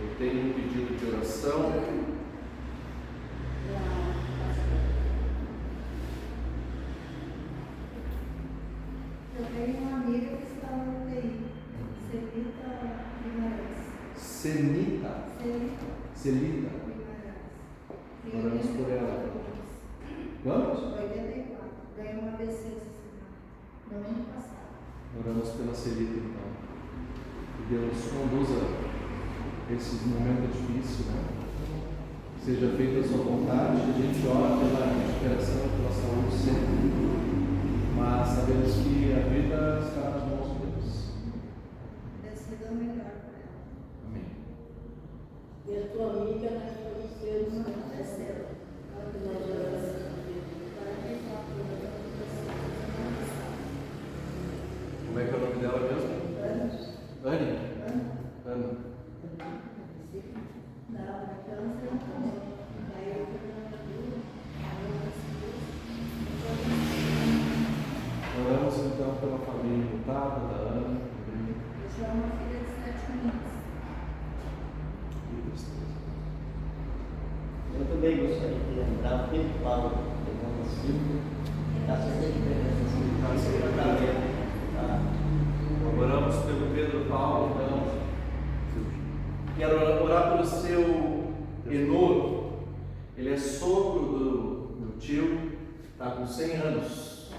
Eu tenho um pedido de oração. Eu tenho uma amiga que está no UTI, Celita Guimarães. Celita Guimarães. Oramos por ela. Vamos? 84. Ganhou uma AVC essa semana, no ano passado. Oramos pela Celita, então. Que Deus conduza esse momento difícil, né? Seja feita a sua vontade. A gente ora pela recuperação, pela saúde sempre. Mas sabemos que a vida está nas mãos de Deus. Decida o melhor para ela. Amém. E a tua amiga, nós conhecemos Não na aconteceu. nós oramos. 44 anos. Como é que é o nome dela mesmo? Anos. Anne? Ano. Ana. Dava câncer, então. Daí eu fui na Madura. Oramos então pela família lutada da Ana. Eu sou uma filha de 7 meses. Que tristeza. Eu também gostaria de lembrar o Pedro Paulo, pegando a Silvia, está sempre Oramos pelo Pedro Paulo, então. Quero orar pelo seu Enor. Ele é sogro do meu tio, está com 100 anos.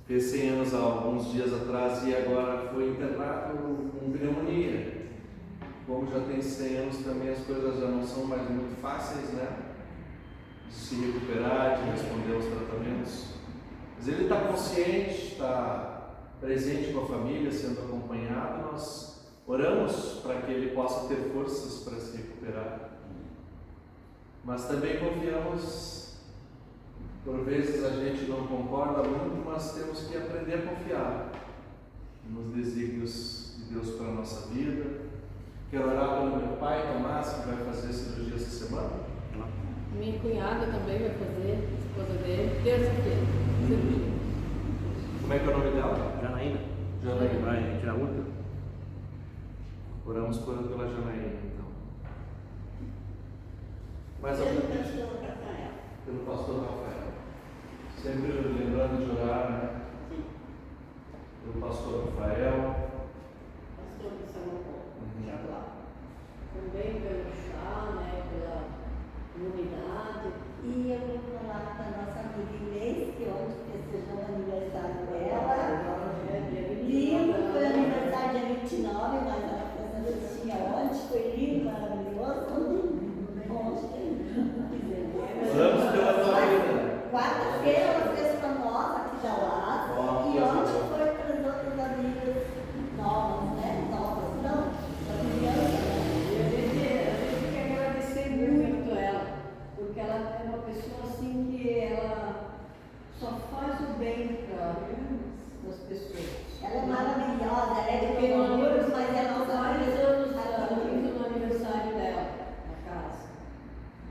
Fez 100 anos há alguns dias atrás e agora foi internado com pneumonia. Como já tem 100 anos também, as coisas já não são mais muito fáceis, né? De se recuperar, de responder aos tratamentos. Mas ele está consciente, está presente com a família, sendo acompanhado. Nós oramos para que ele possa ter forças para se recuperar. Mas também confiamos. Por vezes a gente não concorda muito, mas temos que aprender a confiar nos desígnios de Deus para a nossa vida. Quero orar pelo meu pai, Tomás, que vai fazer cirurgia essa semana. Minha cunhada também vai fazer, esposa dele, terça-feira. Cirurgia. Como é que é o nome dela? Janaína. Janaína. Vai tirar outra? Oramos pela Janaína, então. Mais Pelo algum? pastor Rafael. Pelo pastor Rafael. Sempre lembrando de orar, né? Pelo pastor Rafael. Pastor de São Paulo. Já lá. Também pelo chá, né, pela comunidade. E eu vou falar da nossa amiga Inês, que ontem festejou o aniversário dela. Lindo, foi aniversário dia 29, mas ela fez a festinha ontem, foi lindo, maravilhoso. Ontem. Oramos pela tua vida. Quarta-feira ela fez para nós aqui da Lata, e ontem foi para as outras amigas novas, né? Novas, não, da criança. E a gente quer agradecer muito ela, porque ela é uma pessoa assim que ela só faz o bem para as pessoas. Ela é maravilhosa, ela é de Porque Pelouros, mas é há nossa vários amiga. anos no aniversário dela, na casa.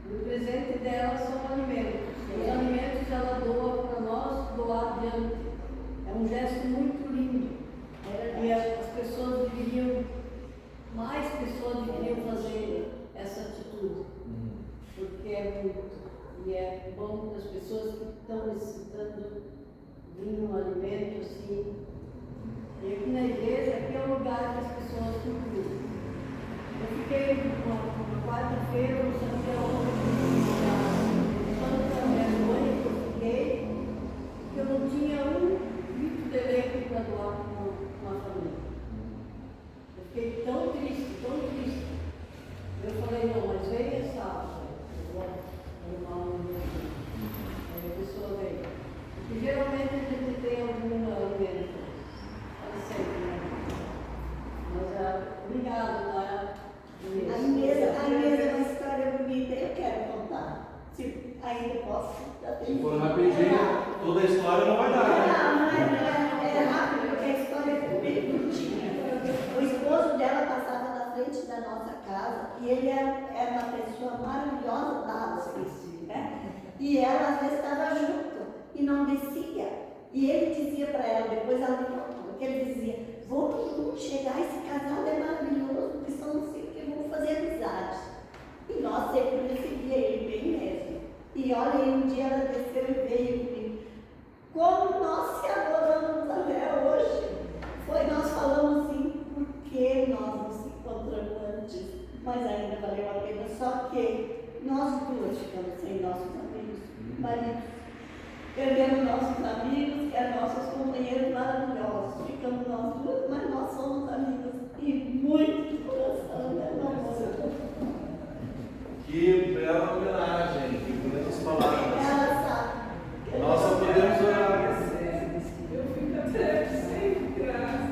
E o presente dela são alimentos. Os alimentos ela doa para nós doar adiante. É um gesto muito lindo. E as pessoas deveriam, mais pessoas deveriam fazer essa atitude. Porque é muito. E é bom para as pessoas que estão necessitando de um alimento assim. E aqui na igreja, aqui é o lugar que as pessoas concluem. Eu fiquei uma quarta-feira, não sabia onde, quando a vergonha que eu fiquei, que eu não tinha um litro de leite para doar para uma família. Eu fiquei tão triste, tão triste. Eu falei, não, mas venha sábado, eu vou arrumar um livro. Aí a pessoa veio. Porque geralmente a gente tem algum alimento. Sempre, né? Mas obrigado, tá? A Inês é uma história bonita, eu quero contar. Se ainda posso. Se for rapidinho, toda a história não vai dar, né? É rápido, porque a história é bem curtinha. O esposo dela passava na frente da nossa casa e ele era uma pessoa maravilhosa E ela às vezes estava junto e não descia. E ele dizia para ela, depois ela me contou, que ele dizia, vão todo mundo chegar, esse casal é maravilhoso, porque são não sei o que, vão fazer amizade. E nós sempre recebia ele bem mesmo. E olha, um dia ela desceu e veio comigo. Como nós se adoramos até hoje. Nós falamos assim, por que nós nos encontramos antes? Mas ainda valeu a pena, só que nós duas ficamos sem nossos amigos, maridos. Perdemos nossos amigos, que eram nossos companheiros maravilhosos. Ficamos nós duas, mas nós somos amigos. E muito de coração, né, nossa? Que bela homenagem, que bonitas palavras. Ela sabe. Nós só podemos orar. Eu fico até sem graça.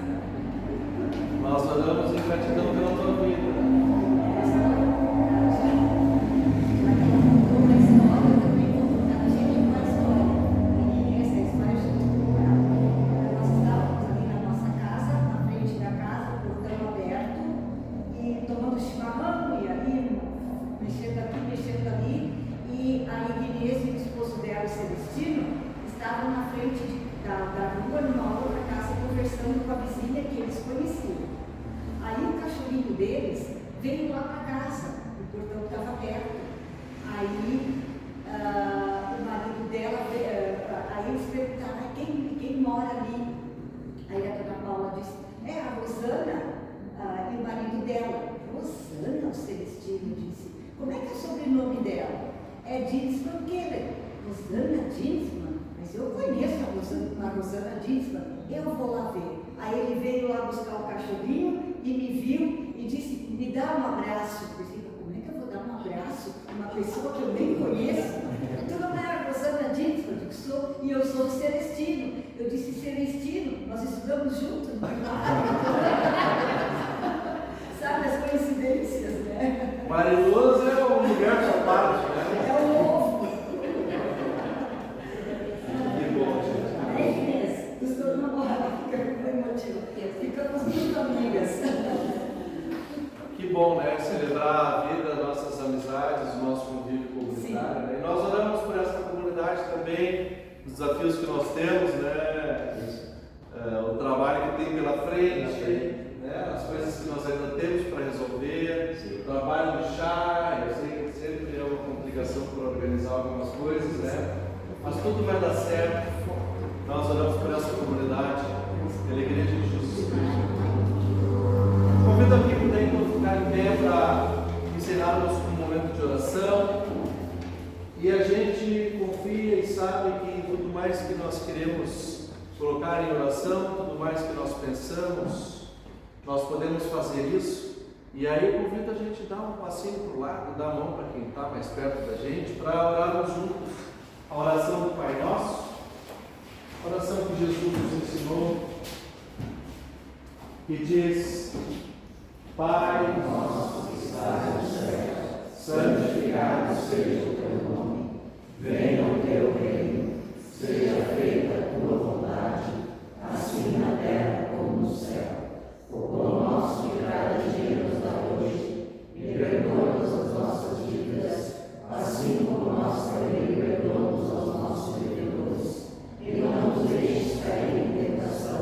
Nós oramos em gratidão pela tua vida. Chimarrão, e ali, mexendo aqui, mexendo ali, e a Inês e o esposo dela, o Celestino, estavam na frente da rua, numa outra casa, conversando com a vizinha que eles conheciam. Aí o cachorrinho deles veio lá para casa, o portão estava aberto. Aí o marido dela, aí eles perguntaram, quem mora ali? Aí a dona Paula disse, é a Rosana e o marido dela. Rosana, o Celestino disse, como é que é o sobrenome dela? É Dinsman Keller. Rosana Dinsman? Mas eu conheço a Rosana Dinsman, eu vou lá ver. Aí ele veio lá buscar o cachorrinho e me viu e disse, me dá um abraço. Eu disse, como é que eu vou dar um abraço a uma pessoa que eu nem conheço? Tu não é a Rosana Dinsman? Eu disse, sou, e eu sou o Celestino. Eu disse, Celestino, nós estudamos juntos no Sabe as coincidências, né? Mariloso é um universo à parte, né? É o ovo. Que bom, gente. 10 meses. Gostou de namorar, fica muito emotivo. Ficamos muito amigas. Que bom, né? Celebrar a vida, nossas amizades, o nosso convívio comunitário. Né? E nós oramos por essa comunidade também, os desafios que nós temos, né? O trabalho que tem pela frente. Né, as coisas que nós ainda temos para resolver, o trabalho do chá, eu sei que sempre é uma complicação para organizar algumas coisas, né? Mas tudo vai dar certo. Nós oramos por essa comunidade, pela Igreja de Jesus Cristo. Convido aqui para então ficar em pé para encerrarmos um momento de oração. E a gente confia e sabe que tudo mais que nós queremos colocar em oração, tudo mais que nós pensamos, nós podemos fazer isso. E aí eu convido a gente a dar um passinho para o lado, dar a mão para quem está mais perto da gente, para orarmos juntos a oração do Pai Nosso, a oração que Jesus nos ensinou, que diz: Pai nosso que estás no céu, santificado seja o teu nome, venha o teu reino, seja feita a tua vontade, assim na terra como no céu. O pão nosso de cada dia nos dá hoje, e perdoa-nos as nossas dívidas, assim como nós também perdoamos aos nossos devedores. E não nos deixes cair em tentação,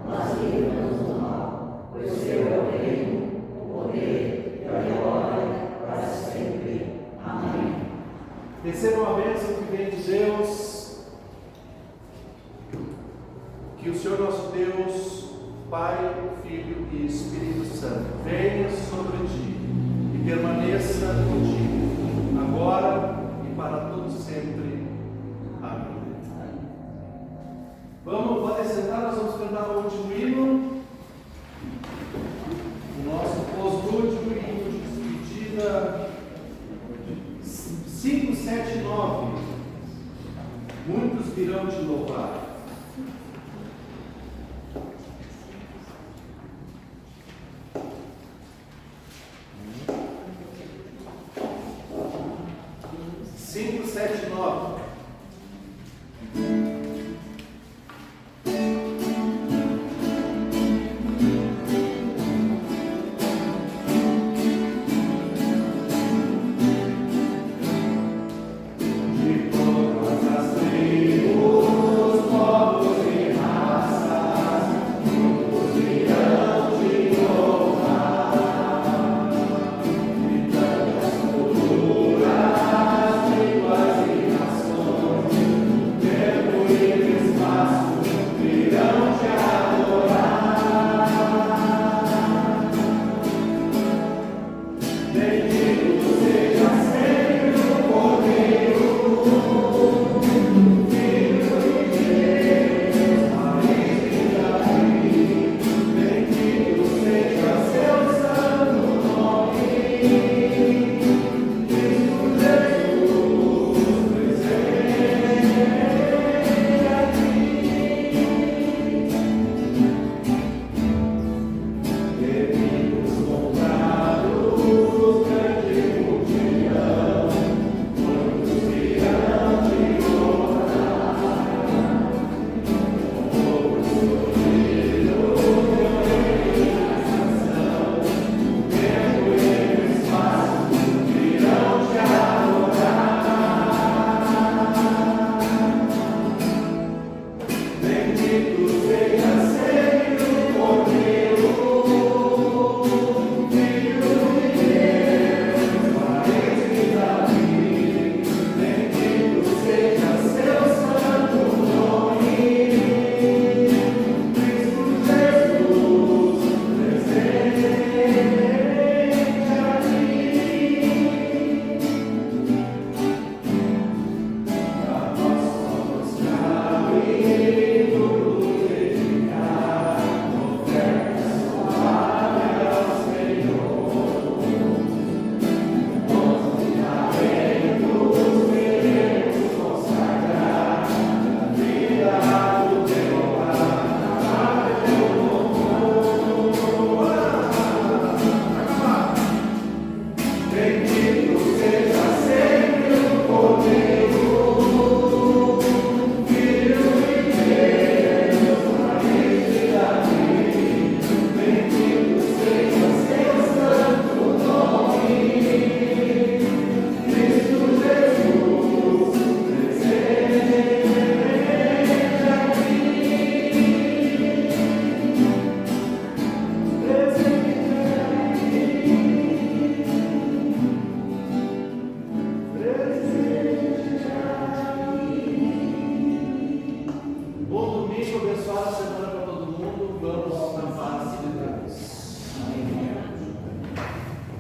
mas livra-nos do mal, pois teu é o reino, o poder e a glória para sempre. Amém. Recebam a bênção que vem de Deus, que o Senhor nosso Deus, Pai, Filho e Espírito Santo, venha sobre ti e permaneça contigo, agora e para todos sempre. Amém. Podem sentar, nós vamos cantar o último hino, o nosso pós-último hino de despedida, 579. Muitos virão te louvar. Cinco, sete, nove.